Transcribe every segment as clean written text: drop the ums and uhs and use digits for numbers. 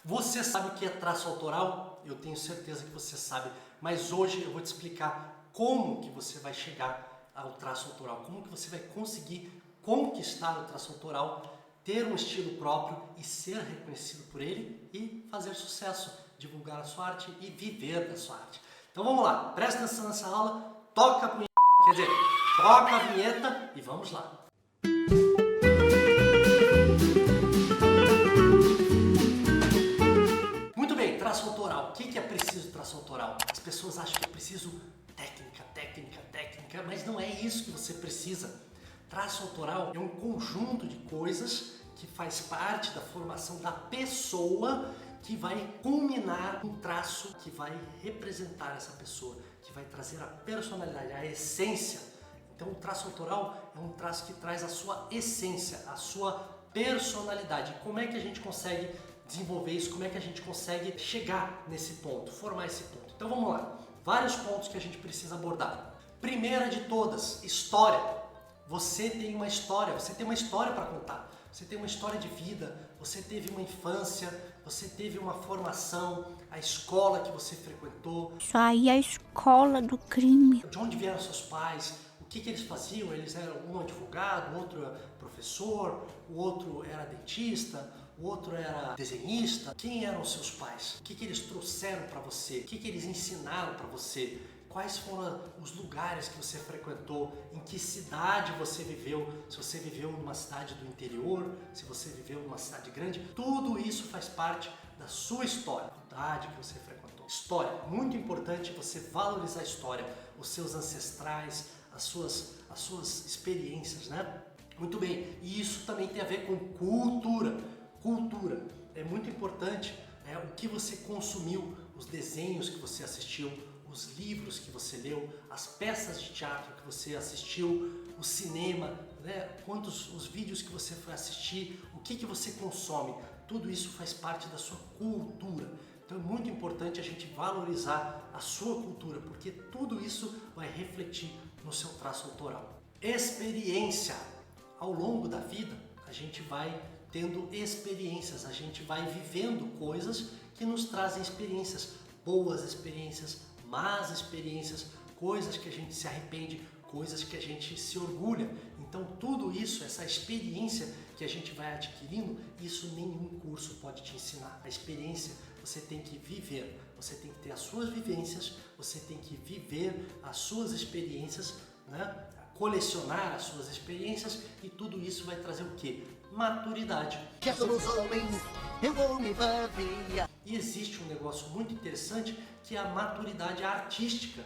Você sabe o que é traço autoral? Eu tenho certeza que você sabe, mas hoje eu vou te explicar como que você vai chegar ao traço autoral, como que você vai conseguir conquistar o traço autoral, ter um estilo próprio e ser reconhecido por ele e fazer sucesso, divulgar a sua arte e viver da sua arte. Então vamos lá, presta atenção nessa aula, toca a vinheta, quer dizer, toca a vinheta e vamos lá. Muito bem, traço autoral. O que é preciso traço autoral? As pessoas acham que é preciso técnica, mas não é isso que você precisa. Traço autoral é um conjunto de coisas que faz parte da formação da pessoa que vai culminar um traço que vai representar essa pessoa, que vai trazer a personalidade, a essência. Então o traço autoral é um traço que traz a sua essência, a sua personalidade. Como é que a gente consegue desenvolver isso? Como é que a gente consegue chegar nesse ponto, formar esse ponto? Então vamos lá, vários pontos que a gente precisa abordar. Primeira de todas, história. Você tem uma história para contar. Você tem uma história de vida, você teve uma infância, você teve uma formação, a escola que você frequentou. Isso aí é a escola do crime. De onde vieram seus pais? O que eles faziam? Eles eram um advogado, o outro era professor, o outro era dentista, o outro era desenhista. Quem eram os seus pais? O que eles trouxeram para você? O que eles ensinaram para você? Quais foram os lugares que você frequentou? Em que cidade você viveu? Se você viveu numa cidade do interior, se você viveu numa cidade grande, tudo isso faz parte da sua história, a cidade que você frequentou. História, muito importante você valorizar a história, os seus ancestrais, as suas experiências, né? Muito bem, e isso também tem a ver com cultura. Cultura é muito importante, o que você consumiu, os desenhos que você assistiu, os livros que você leu, as peças de teatro que você assistiu, o cinema, né? Quantos os vídeos que você foi assistir, o que você consome, tudo isso faz parte da sua cultura. Então é muito importante a gente valorizar a sua cultura, porque tudo isso vai refletir no seu traço autoral. Experiência. Ao longo da vida, a gente vai tendo experiências, a gente vai vivendo coisas que nos trazem experiências, boas experiências, más experiências, coisas que a gente se arrepende, coisas que a gente se orgulha. Então tudo isso, essa experiência que a gente vai adquirindo, isso nenhum curso pode te ensinar. A experiência você tem que viver, você tem que ter as suas vivências, você tem que viver as suas experiências, né? Colecionar as suas experiências, e tudo isso vai trazer o quê? Maturidade. E existe um negócio muito interessante que é a maturidade artística,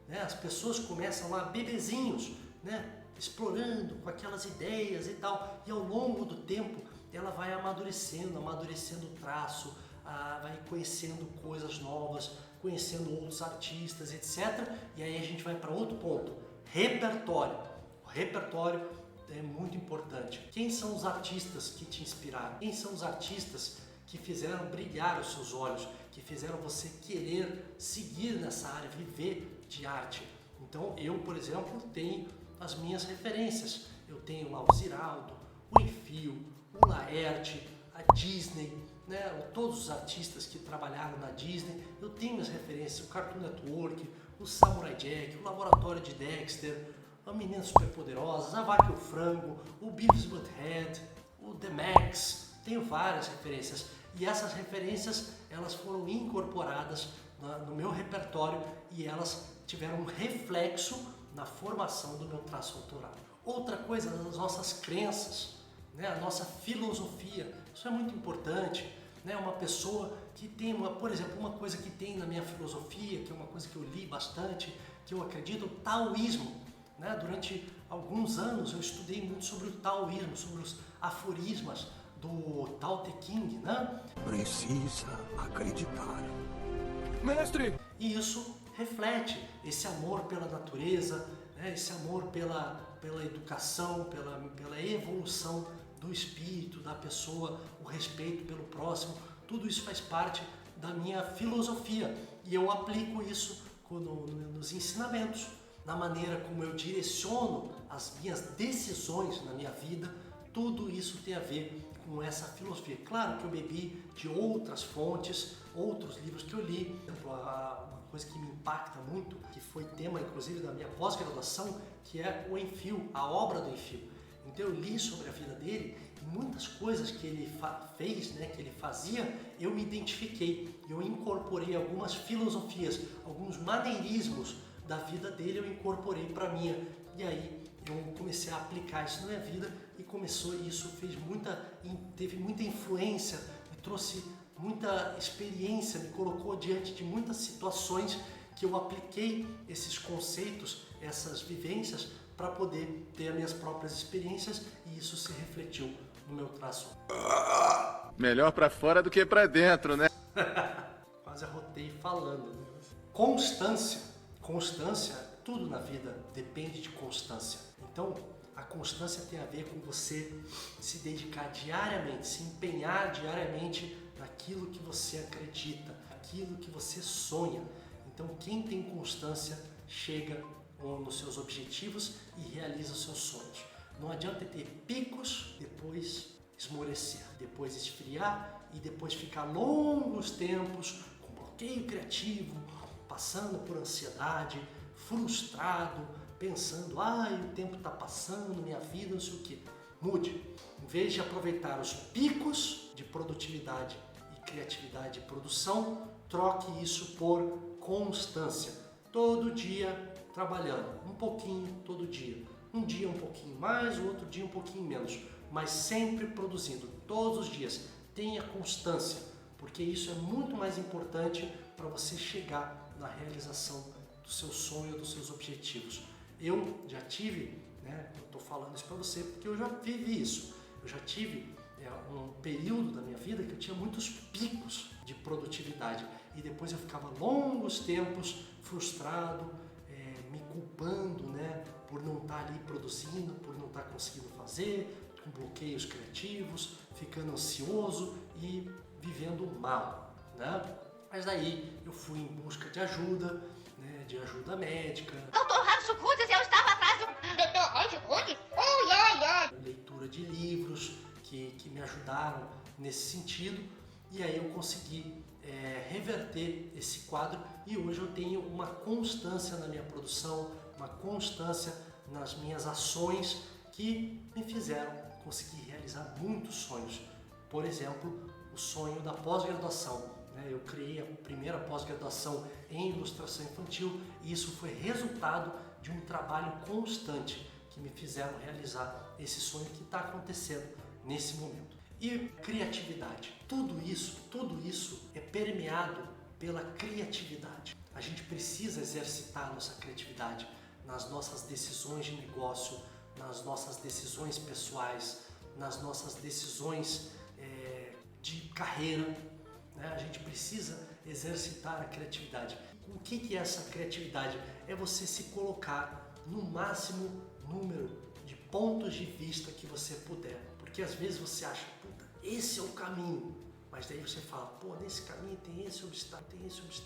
né? As pessoas começam lá bebezinhos, né? Explorando com aquelas ideias e tal, e ao longo do tempo ela vai amadurecendo o traço, vai conhecendo coisas novas, conhecendo outros artistas, etc. E aí a gente vai para outro ponto, repertório. O repertório é muito importante. Quem são os artistas que te inspiraram? Quem são os artistas que fizeram brilhar os seus olhos, que fizeram você querer seguir nessa área, viver de arte? Então eu, por exemplo, tenho as minhas referências. Eu tenho lá o Ziraldo, o Enfio, o Laerte, a Disney, né? Todos os artistas que trabalharam na Disney, eu tenho minhas referências, o Cartoon Network, o Samurai Jack, o Laboratório de Dexter, a Meninas Superpoderosas, a Vaca e o Frango, o Beavis e Butt-Head, o The Max. Tenho várias referências, e essas referências elas foram incorporadas no meu repertório e elas tiveram um reflexo na formação do meu traço autoral. Outra coisa, as nossas crenças, né? A nossa filosofia, isso é muito importante, né? Uma pessoa que tem, por exemplo, uma coisa que tem na minha filosofia, que é uma coisa que eu li bastante, que eu acredito, o taoísmo, né? Durante alguns anos eu estudei muito sobre o taoísmo, sobre os aforismas do Tao Te Ching, né? Precisa acreditar. Mestre! E isso reflete esse amor pela natureza, né? Esse amor pela educação, pela evolução do espírito, da pessoa, o respeito pelo próximo. Tudo isso faz parte da minha filosofia e eu aplico isso nos ensinamentos, na maneira como eu direciono as minhas decisões na minha vida. Tudo isso tem a ver com com essa filosofia. Claro que eu bebi de outras fontes, outros livros que eu li. Por exemplo, uma coisa que me impacta muito, que foi tema inclusive da minha pós-graduação, que é o Enfield, a obra do Enfield. Então eu li sobre a vida dele e muitas coisas que ele fez, né, que ele fazia, eu me identifiquei. Eu incorporei algumas filosofias, alguns maneirismos da vida dele, eu incorporei para a minha. E aí eu comecei a aplicar isso na minha vida e isso teve muita influência, me trouxe muita experiência, me colocou diante de muitas situações que eu apliquei esses conceitos, essas vivências, para poder ter as minhas próprias experiências, e isso se refletiu no meu traço. Melhor pra fora do que pra dentro, né? Quase arrotei falando. Né? Constância. Constância, tudo na vida depende de constância. Então, a constância tem a ver com você se dedicar diariamente, se empenhar diariamente naquilo que você acredita, naquilo que você sonha. Então, quem tem constância chega nos seus objetivos e realiza os seus sonhos. Não adianta ter picos, depois esmorecer, depois esfriar e depois ficar longos tempos com bloqueio criativo, passando por ansiedade, frustrado, pensando, o tempo está passando, minha vida, não sei o que. Mude. Em vez de aproveitar os picos de produtividade e criatividade e produção, troque isso por constância. Todo dia trabalhando, um pouquinho todo dia. Um dia um pouquinho mais, o outro dia um pouquinho menos. Mas sempre produzindo, todos os dias. Tenha constância, porque isso é muito mais importante para você chegar na realização do seu sonho, dos seus objetivos. Eu já tive, eu estou falando isso para você porque eu já vivi isso. Eu já tive um período da minha vida que eu tinha muitos picos de produtividade e depois eu ficava longos tempos frustrado, me culpando, por não estar ali produzindo, por não estar conseguindo fazer, com bloqueios criativos, ficando ansioso e vivendo mal, Mas daí eu fui em busca de ajuda, de ajuda médica. Doutor Rancho Cruzes, eu estava atrás do... Doutor Rancho Cruzes? Leitura de livros que me ajudaram nesse sentido e aí eu consegui reverter esse quadro e hoje eu tenho uma constância na minha produção, uma constância nas minhas ações que me fizeram conseguir realizar muitos sonhos. Por exemplo, o sonho da pós-graduação. Eu criei a primeira pós-graduação em ilustração infantil e isso foi resultado de um trabalho constante que me fizeram realizar esse sonho que está acontecendo nesse momento. E criatividade. Tudo isso é permeado pela criatividade. A gente precisa exercitar a nossa criatividade nas nossas decisões de negócio, nas nossas decisões pessoais, nas nossas decisões de carreira. A gente precisa exercitar a criatividade. O que é essa criatividade? É você se colocar no máximo número de pontos de vista que você puder. Porque às vezes você acha, puta, esse é o caminho. Mas daí você fala, pô, nesse caminho tem esse obstáculo,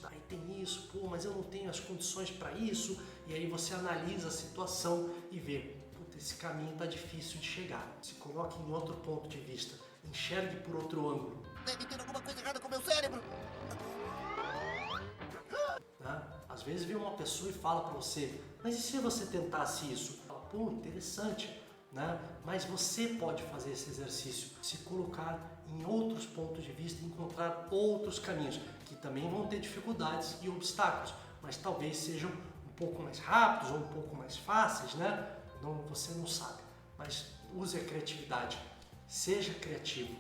aí tem isso, pô, mas eu não tenho as condições para isso. E aí você analisa a situação e vê, puta, esse caminho está difícil de chegar. Se coloque em outro ponto de vista, enxergue por outro ângulo. Deve ter alguma coisa errada com o meu cérebro. Às vezes vem uma pessoa e fala para você, mas e se você tentasse isso? Fala, pô, interessante, Mas você pode fazer esse exercício, se colocar em outros pontos de vista, encontrar outros caminhos, que também vão ter dificuldades e obstáculos, mas talvez sejam um pouco mais rápidos ou um pouco mais fáceis, você não sabe, mas use a criatividade, seja criativo.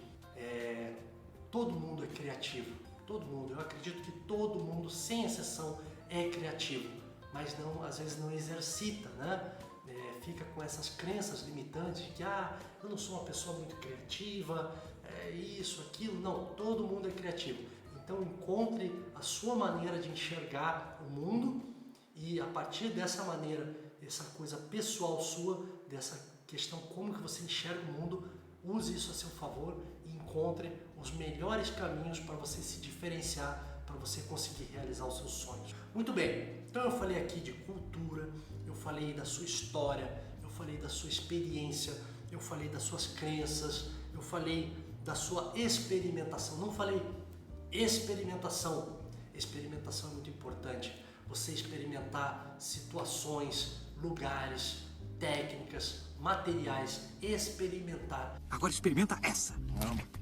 Todo mundo é criativo, todo mundo. Eu acredito que todo mundo, sem exceção, é criativo, mas às vezes não exercita, Fica com essas crenças limitantes de que eu não sou uma pessoa muito criativa, isso, aquilo. Não, todo mundo é criativo. Então encontre a sua maneira de enxergar o mundo e a partir dessa maneira, essa coisa pessoal sua, dessa questão como que você enxerga o mundo, use isso a seu favor e encontre os melhores caminhos para você se diferenciar, para você conseguir realizar os seus sonhos. Muito bem, então eu falei aqui de cultura, eu falei da sua história, eu falei da sua experiência, eu falei das suas crenças, eu falei da sua experimentação. Não falei experimentação. Experimentação é muito importante. Você experimentar situações, lugares, técnicas, materiais, experimentar. Agora experimenta essa.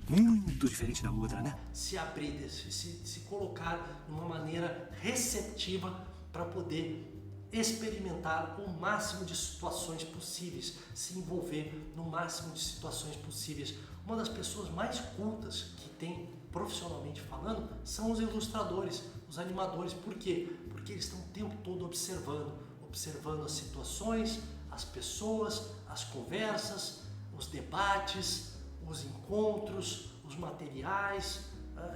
Muito diferente da outra, né? Se abrir, se colocar numa maneira receptiva para poder experimentar o máximo de situações possíveis, se envolver no máximo de situações possíveis. Uma das pessoas mais cultas que tem, profissionalmente falando, são os ilustradores, os animadores. Por quê? Porque eles estão o tempo todo observando as situações, as pessoas, as conversas, os debates, os encontros, os materiais,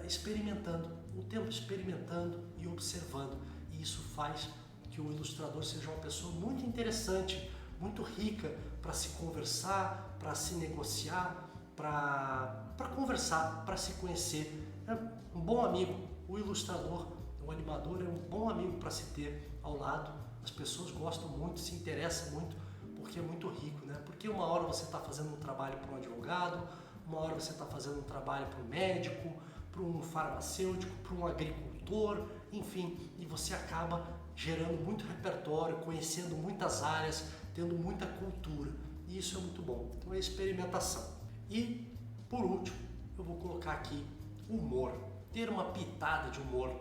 experimentando, o tempo experimentando e observando. E isso faz que o ilustrador seja uma pessoa muito interessante, muito rica para se conversar, para se negociar, para conversar, para se conhecer. É um bom amigo. O ilustrador, o animador é um bom amigo para se ter ao lado. As pessoas gostam muito, se interessam muito, porque é muito rico, né? Porque uma hora você está fazendo um trabalho para um advogado, uma hora você está fazendo um trabalho para um médico, para um farmacêutico, para um agricultor, enfim, e você acaba gerando muito repertório, conhecendo muitas áreas, tendo muita cultura. E isso é muito bom. Então é experimentação. E, por último, eu vou colocar aqui humor. Ter uma pitada de humor.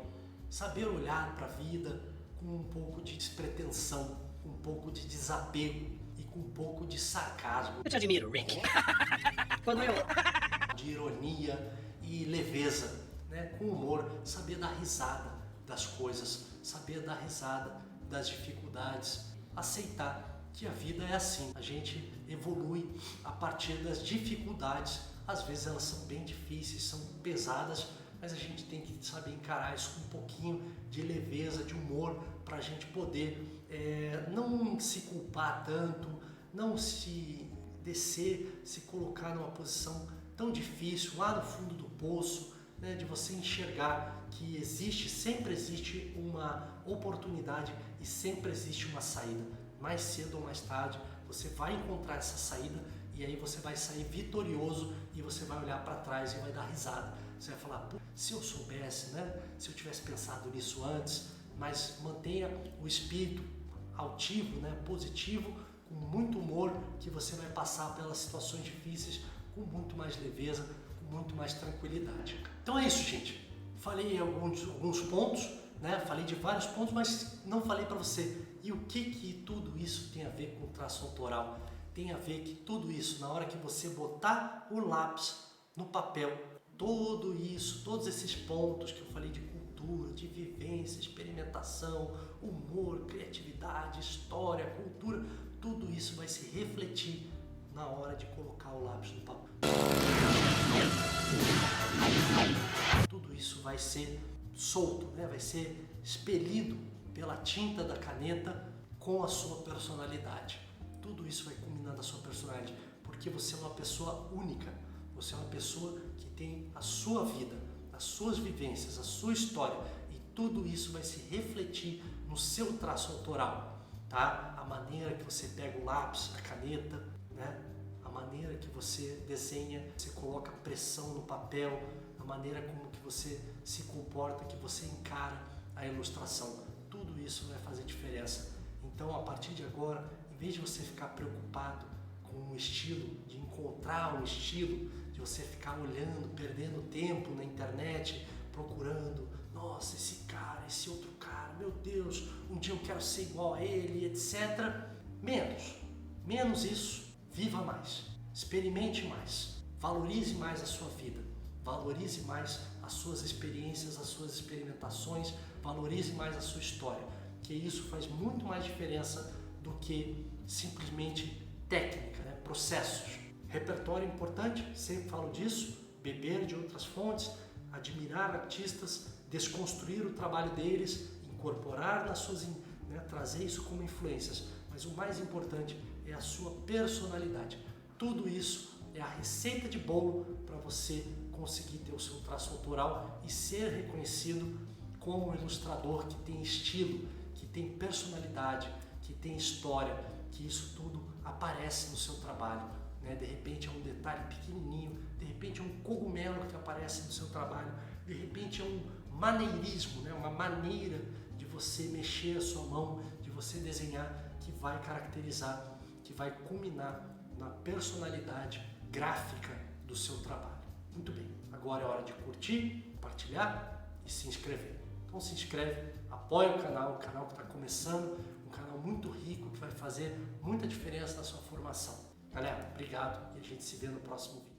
Saber olhar para a vida com um pouco de despretensão, com um pouco de desapego e com um pouco de sarcasmo. Eu te admiro, Rick. Quando eu... De ironia e leveza, né? Com humor. Saber dar risada das coisas. Saber dar risada das dificuldades. Aceitar que a vida é assim, a gente evolui a partir das dificuldades. Às vezes elas são bem difíceis, são pesadas, mas a gente tem que saber encarar isso com um pouquinho de leveza, de humor, para a gente poder não se culpar tanto, não se descer, se colocar numa posição tão difícil, lá no fundo do poço, né, de você enxergar que sempre existe uma oportunidade e sempre existe uma saída. Mais cedo ou mais tarde você vai encontrar essa saída e aí você vai sair vitorioso e você vai olhar para trás e vai dar risada. Você vai falar, se eu soubesse, né? Se eu tivesse pensado nisso antes. Mas mantenha o espírito altivo, né? Positivo, com muito humor, que você vai passar pelas situações difíceis com muito mais leveza, com muito mais tranquilidade. Então é isso, gente. Falei alguns pontos, né? Falei de vários pontos, mas não falei para você. E o que tudo isso tem a ver com traço autoral? Tem a ver que tudo isso, na hora que você botar o lápis no papel, tudo isso, todos esses pontos que eu falei de cultura, de vivência, experimentação, humor, criatividade, história, cultura, tudo isso vai se refletir na hora de colocar o lápis no papel. Tudo isso vai ser solto, né? Vai ser expelido pela tinta da caneta com a sua personalidade. Tudo isso vai culminar na sua personalidade, porque você é uma pessoa única, você é uma pessoa que tem a sua vida, as suas vivências, a sua história, e tudo isso vai se refletir no seu traço autoral, tá? A maneira que você pega o lápis, a caneta, né? A maneira que você desenha, você coloca pressão no papel, a maneira como que você se comporta, que você encara a ilustração. Tudo isso vai fazer diferença. Então, a partir de agora, em vez de você ficar preocupado com um estilo, de encontrar um estilo, de você ficar olhando, perdendo tempo na internet, procurando, nossa, esse cara, esse outro cara, meu Deus, um dia eu quero ser igual a ele, etc. Menos isso, viva mais, experimente mais, valorize mais a sua vida, valorize mais as suas experiências, as suas experimentações, valorize mais a sua história, que isso faz muito mais diferença do que simplesmente técnica, né? Processos. Repertório importante, sempre falo disso, beber de outras fontes, admirar artistas, desconstruir o trabalho deles, incorporar nas suas, né? Trazer isso como influências, mas o mais importante é a sua personalidade. Tudo isso é a receita de bolo para você conseguir ter o seu traço autoral e ser reconhecido como um ilustrador que tem estilo, que tem personalidade, que tem história, que isso tudo aparece no seu trabalho, né? De repente é um detalhe pequenininho, de repente é um cogumelo que aparece no seu trabalho, de repente é um maneirismo, né? Uma maneira de você mexer a sua mão, de você desenhar, que vai caracterizar, que vai culminar na personalidade gráfica do seu trabalho. Muito bem, agora é hora de curtir, compartilhar e se inscrever. Então se inscreve, apoia o canal que está começando, um canal muito rico que vai fazer muita diferença na sua formação. Galera, obrigado e a gente se vê no próximo vídeo.